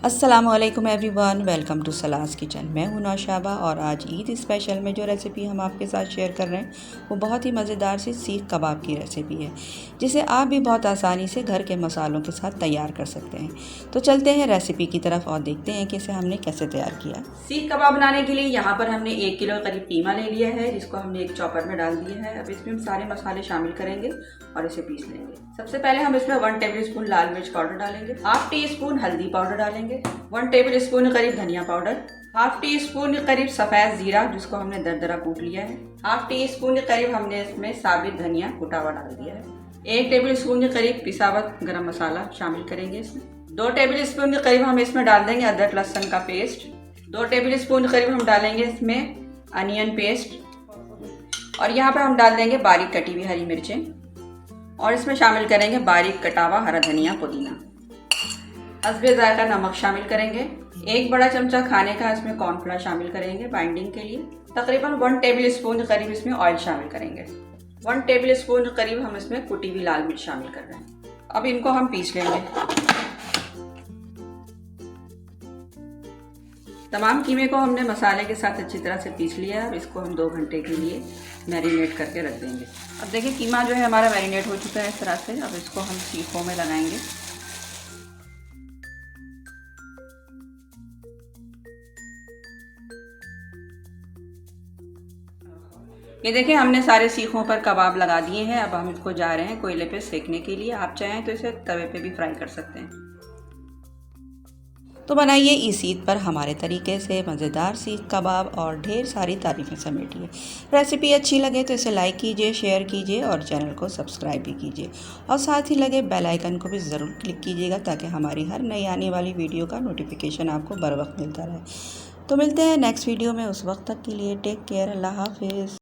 अस्सलामुअलैकुम everyone, welcome to सलास kitchen. मैं हूं नौशाबा और आज ईद स्पेशल में जो रेसिपी हम आपके साथ शेयर कर रहे हैं वो बहुत ही मज़ेदार सी सीख कबाब की रेसिपी है, जिसे आप भी बहुत आसानी से घर के मसालों के साथ तैयार कर सकते हैं। तो चलते हैं रेसिपी की तरफ और देखते हैं कि इसे हमने कैसे तैयार किया। सीख कबाब बनाने के लिए यहाँ पर हमने 1 किलो करीब कीमा ले लिया है, जिसको हमने एक चॉपर में डाल दिया है। अब इसमें हम सारे मसाले शामिल करेंगे और इसे पीस लेंगे। सबसे पहले हम इसमें 1 टेबल स्पून लाल मिर्च पाउडर डालेंगे, हाफ टी स्पून हल्दी पाउडर डालेंगे, 1 टेबल स्पून करीब धनिया पाउडर, हाफ टी स्पून करीब सफेद जीरा जिसको हमने दरदरा कूट लिया है, हाफ टी स्पून करीब हमने इसमें साबित धनिया कुटा हुआ डाल दिया है, 1 टेबल स्पून के करीब पिसा हुआ गरम मसाला शामिल करेंगे इसमें, 2 टेबल स्पून के करीब हम इसमें डाल देंगे अदरक लहसुन का पेस्ट, 2 टेबल स्पून करीब हम डालेंगे इसमें अनियन पेस्ट और यहाँ पे हम डाल देंगे बारीक कटी हुई हरी मिर्चें और इसमें शामिल करेंगे बारीक कटा हुआ हरा धनिया पुदीना। हस्बे जायका नमक शामिल करेंगे, 1 बड़ा चमचा खाने का इसमें कॉर्नफ्लोर शामिल करेंगे बाइंडिंग के लिए। तकरीबन 1 टेबल स्पून करीब इसमें ऑयल शामिल करेंगे, 1 टेबल स्पून करीब हम इसमें कुटी हुई लाल मिर्च शामिल कर रहे हैं। अब इनको हम पीस लेंगे। तमाम कीमे को हमने मसाले के साथ अच्छी तरह से पीस लिया है। अब इसको हम 2 घंटे के लिए मैरिनेट करके रख देंगे। अब देखिए कीमा जो है हमारा मैरिनेट हो चुका है इस तरह से। अब इसको हम सीखों में लगाएंगे। ये देखिए हमने सारे सीखों पर कबाब लगा दिए हैं। अब हम इसको जा रहे हैं कोयले पे सेकने के लिए। आप चाहें तो इसे तवे पे भी फ्राई कर सकते हैं। तो बनाइए इस ईद पर हमारे तरीके से मज़ेदार सीख कबाब और ढेर सारी तारीफ़ें समेटिए। रेसिपी अच्छी लगे तो इसे लाइक कीजिए, शेयर कीजिए और चैनल को सब्सक्राइब भी कीजिए और साथ ही लगे बेल आइकन को भी ज़रूर क्लिक कीजिएगा ताकि हमारी हर नई आने वाली वीडियो का नोटिफिकेशन आपको बर वक्त मिलता रहे। तो मिलते हैं नेक्स्ट वीडियो में, उस वक्त तक के लिए टेक केयर, अल्लाह हाफिज़।